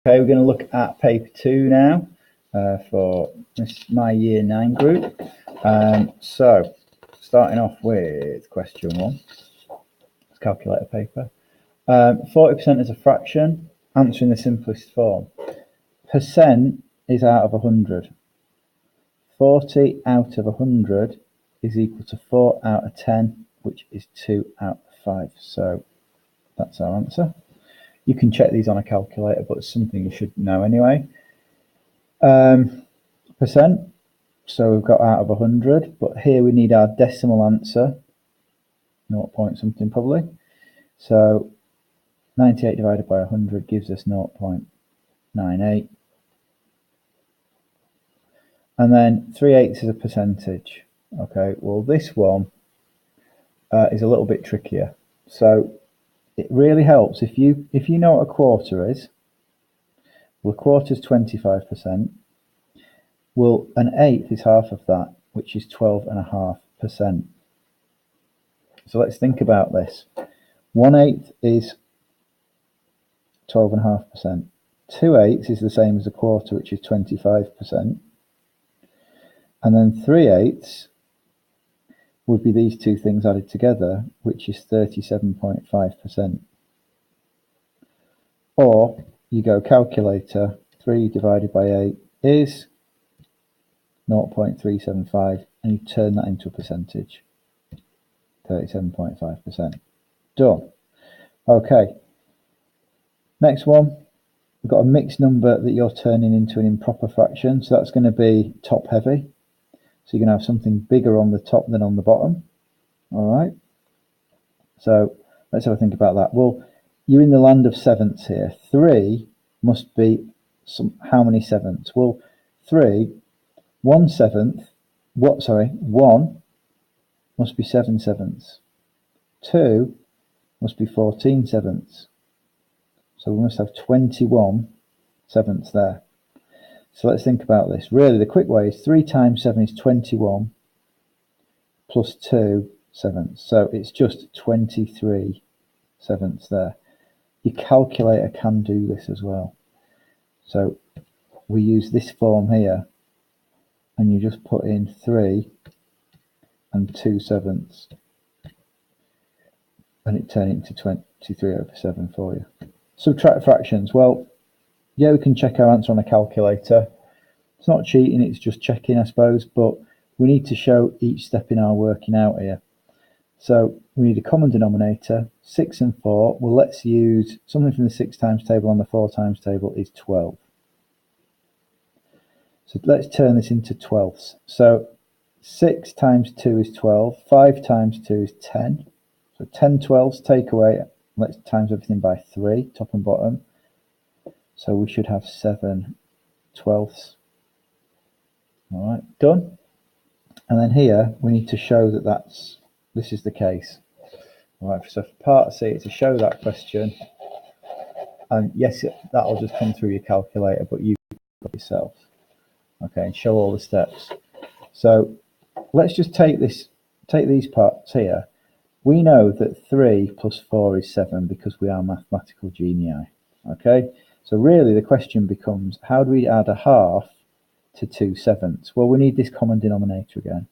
Okay, we're going to look at paper 2 now for my year 9 group. So starting off with question 1, let's calculate a paper. 40% is a fraction, answer in the simplest form. Percent is out of 100. 40 out of 100 is equal to 4 out of 10, which is 2 out of 5. So that's our answer. You can check these on a calculator, but it's something you should know anyway. Percent, so we've got out of 100, but here we need our decimal answer, 0 point something probably. So 98 divided by 100 gives us 0.98. And then 3/8 is a percentage. Okay, well this one is a little bit trickier. So it really helps if you know what a quarter is. Well, a quarter is 25%. Well, an eighth is half of that, which is 12.5%. So let's think about this. 1/8 is 12.5%. 2/8 is the same as a quarter, which is 25%. And then 3/8 would be these two things added together, which is 37.5%. Or you go calculator, 3 divided by 8 is 0.375, and you turn that into a percentage, 37.5%. Done. Okay, next one, we've got a mixed number that you're turning into an improper fraction, so that's going to be top heavy. So you're going to have something bigger on the top than on the bottom. All right. So let's have a think about that. Well, you're in the land of sevenths here. 3 must be how many sevenths? Well, 1 must be 7 sevenths. 2 must be 14 sevenths. So we must have 21 sevenths there. So let's think about this. Really, the quick way is 3 times 7 is 21 plus 2 sevenths. So it's just 23 sevenths there. Your calculator can do this as well. So we use this form here, and you just put in 3 and 2 sevenths, and it turns into 23 over 7 for you. Subtract fractions. Well, yeah, we can check our answer on a calculator. It's not cheating, it's just checking, I suppose, but we need to show each step in our working out here. So we need a common denominator, 6 and 4. Well, let's use something from the 6 times table on the 4 times table is 12. So let's turn this into twelfths. So 6 times 2 is 12, 5 times 2 is 10. So 10 twelfths, take away, let's times everything by 3, top and bottom. So we should have 7 twelfths. All right, done. And then here we need to show that this is the case. All right, so for part C, to show that question, and yes, that'll just come through your calculator, but you do it yourself. Okay, and show all the steps. So let's just take these parts here. We know that 3 plus 4 is 7 because we are mathematical genii. Okay, so really the question becomes, how do we add a half to 2 sevenths? Well, we need this common denominator again.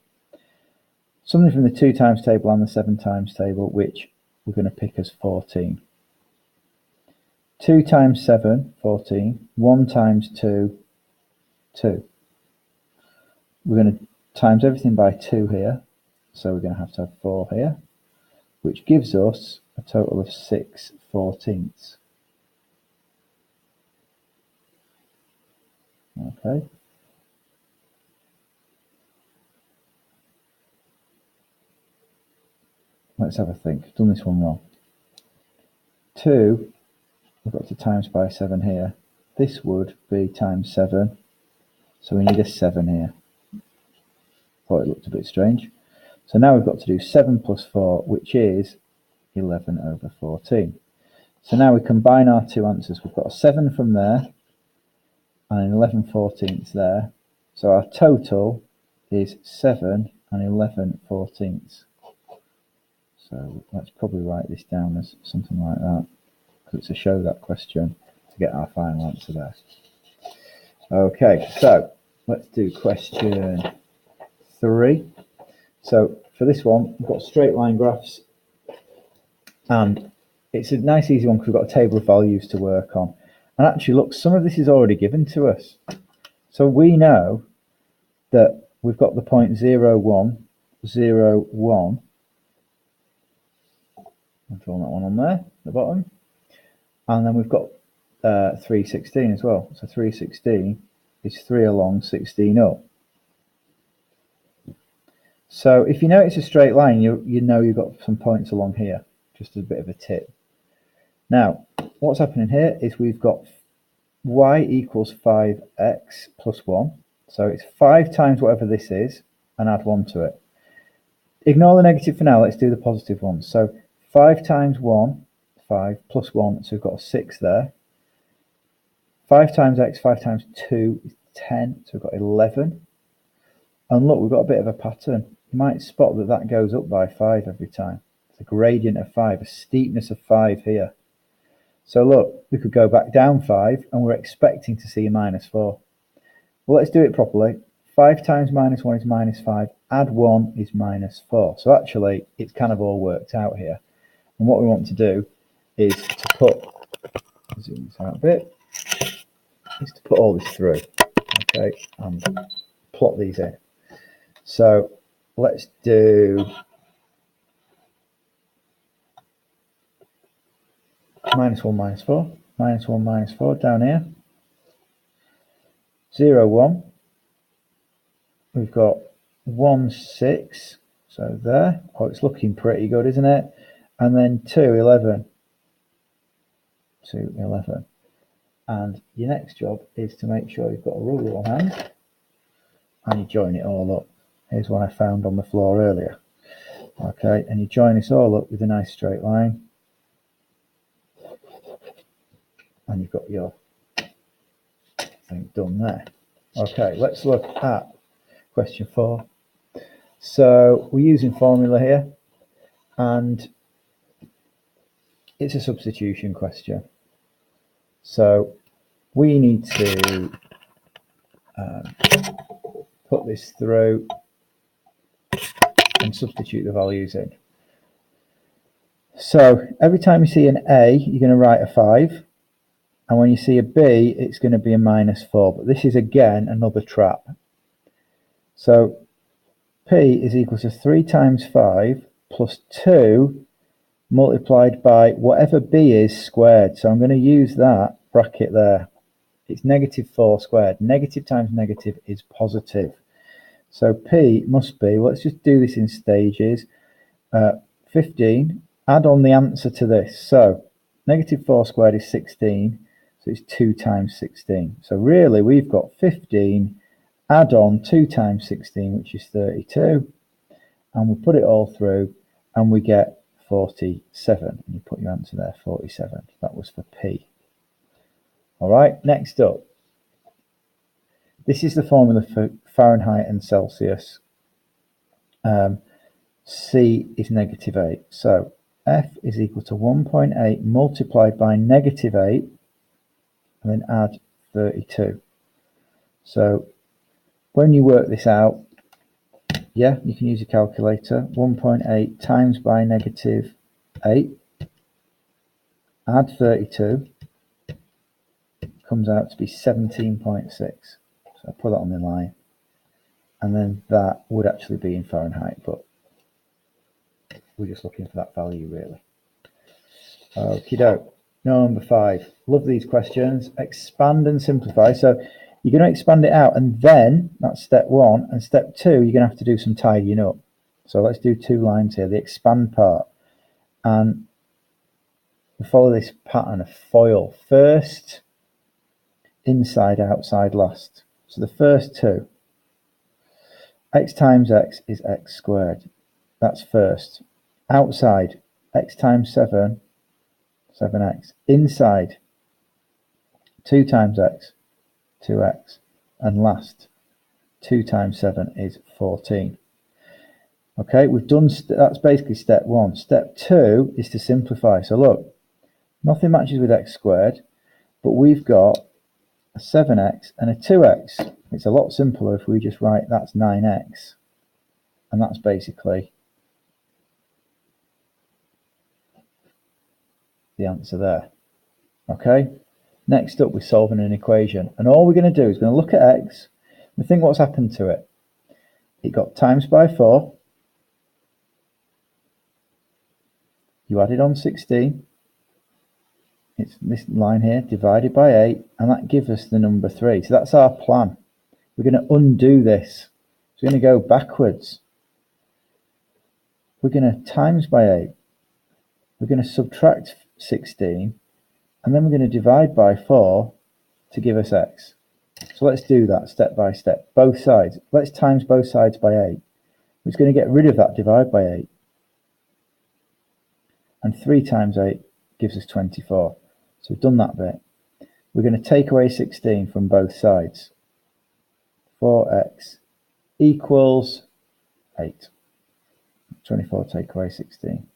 Something from the 2 times table and the 7 times table, which we're going to pick as 14. 2 times 7, 14. 1 times 2, 2. We're going to times everything by 2 here, so we're going to have 4 here, which gives us a total of 6 14ths. Okay. Let's have a think. I've done this one wrong. 2, we've got to times by 7 here. This would be times 7, so we need a 7 here. Thought it looked a bit strange. So now we've got to do 7 plus 4, which is 11 over 14. So now we combine our two answers. We've got a 7 from there and an 11 14ths there. So our total is 7 and 11 14ths. So let's probably write this down as something like that, because it's a show that question. to get our final answer there. Okay, so let's do question 3. So for this one, we've got straight line graphs, and it's a nice easy one because we've got a table of values to work on. And actually, look, some of this is already given to us. So we know that we've got the point 0, 1, 0, 1. I'll draw that one on there, at the bottom. And then we've got 316 as well. So 316 is 3 along, 16 up. So if you know it's a straight line, you know you've got some points along here, just as a bit of a tip. Now, what's happening here is we've got y equals 5x plus 1. So it's 5 times whatever this is, and add 1 to it. Ignore the negative for now, let's do the positive one. So 5 times 1, 5, plus 1, so we've got a 6 there. 5 times x, 5 times 2 is 10, so we've got 11. And look, we've got a bit of a pattern. You might spot that that goes up by 5 every time. It's a gradient of 5, a steepness of 5 here. So look, we could go back down 5, and we're expecting to see a minus 4. Well, let's do it properly. 5 times minus 1 is minus 5. Add 1 is minus 4. So actually, it's kind of all worked out here. And what we want to do is to put, zoom this out a bit, is to put all this through, okay, and plot these in. So let's do minus 1, minus 4, minus 1, minus 4 down here. 0, 1. We've got 1, 6. So there. Oh, it's looking pretty good, isn't it? And then 2, 11. 2, 11. And your next job is to make sure you've got a ruler on hand and you join it all up. Here's one I found on the floor earlier. Okay, and you join this all up with a nice straight line. And you've got your thing done there. Okay, let's look at question 4. So we're using formula here, and it's a substitution question. So we need to put this through and substitute the values in. So every time you see an A, you're going to write a 5. And when you see a B, it's going to be a minus 4. But this is, again, another trap. So P is equal to 3 times 5 plus 2 multiplied by whatever B is squared. So I'm going to use that bracket there. It's negative 4 squared. Negative times negative is positive. So P must be, well, let's just do this in stages. 15. Add on the answer to this. So negative 4 squared is 16. So it's 2 times 16. So really we've got 15, add on 2 times 16, which is 32. And we put it all through and we get 47. And you put your answer there, 47. That was for P. All right, next up. This is the formula for Fahrenheit and Celsius. C is negative 8. So F is equal to 1.8 multiplied by negative 8. And then add 32. So when you work this out, yeah, you can use a calculator. 1.8 times by negative 8, add 32, comes out to be 17.6. So I put that on the line. And then that would actually be in Fahrenheit, but we're just looking for that value really. Okie doke. Number 5. Love these questions. Expand and simplify. So you're going to expand it out, and then that's step 1. And step 2, you're going to have to do some tidying up. So let's do 2 lines here. The expand part, and we follow this pattern of FOIL. First, inside, outside, last. So the first 2. X times x is x squared. That's first. Outside, x times 7. 7x. Inside, 2 times x, 2x. And last, 2 times 7 is 14. Okay, we've done, that's basically step 1. Step 2 is to simplify. So look, nothing matches with x squared. but we've got a 7x and a 2x. It's a lot simpler if we just write that's 9x, and that's basically the answer there. Okay, next up we're solving an equation, and all we're going to do is going to look at x and think what's happened to it. It got times by 4, you added on 16, it's this line here, divided by 8, and that gives us the number 3. So that's our plan. We're going to undo this. So we're going to go backwards. We're going to times by 8. We're going to subtract 16, and then we're going to divide by 4 to give us x. So let's do that step by step. Both sides. Let's times both sides by 8. We're just going to get rid of that divide by 8. And 3 times 8 gives us 24. So we've done that bit. We're going to take away 16 from both sides. 4x equals 8. 24 take away 16.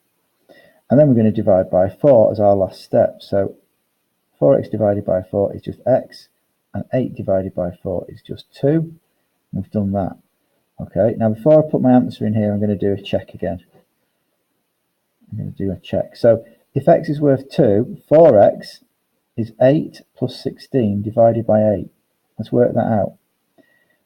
And then we're going to divide by 4 as our last step. So 4x divided by 4 is just x, and 8 divided by 4 is just 2. We've done that. Okay, now before I put my answer in here, I'm going to do a check again. I'm going to do a check. So if x is worth 2, 4x is 8 plus 16 divided by 8. Let's work that out.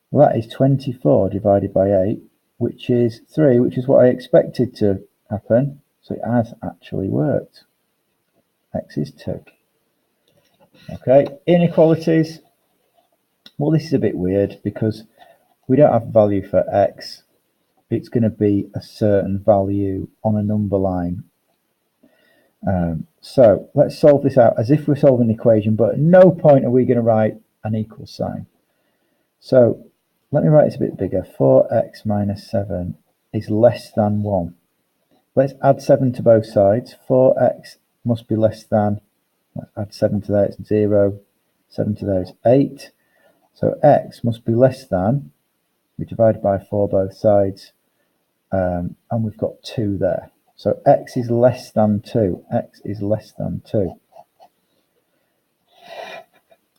Well, that is 24 divided by 8, which is 3, which is what I expected to happen. So it has actually worked. X is 2. Okay, inequalities. Well, this is a bit weird because we don't have a value for x. It's going to be a certain value on a number line. So let's solve this out as if we're solving an equation, but at no point are we going to write an equal sign. So let me write this a bit bigger. 4x minus 7 is less than 1. Let's add 7 to both sides. 4x must be less than, let's add 7 to there, it's 0. 7 to there is 8. So x must be less than, we divide by 4 both sides, and we've got 2 there. So x is less than 2. X is less than 2.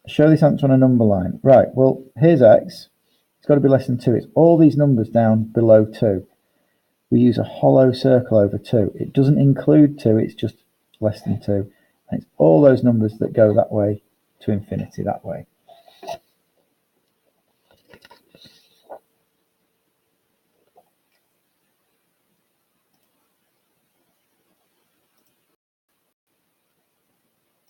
Show this answer on a number line. Right, well, here's x. It's got to be less than 2. It's all these numbers down below 2. We use a hollow circle over 2. It doesn't include 2, it's just less than 2. And it's all those numbers that go that way to infinity that way.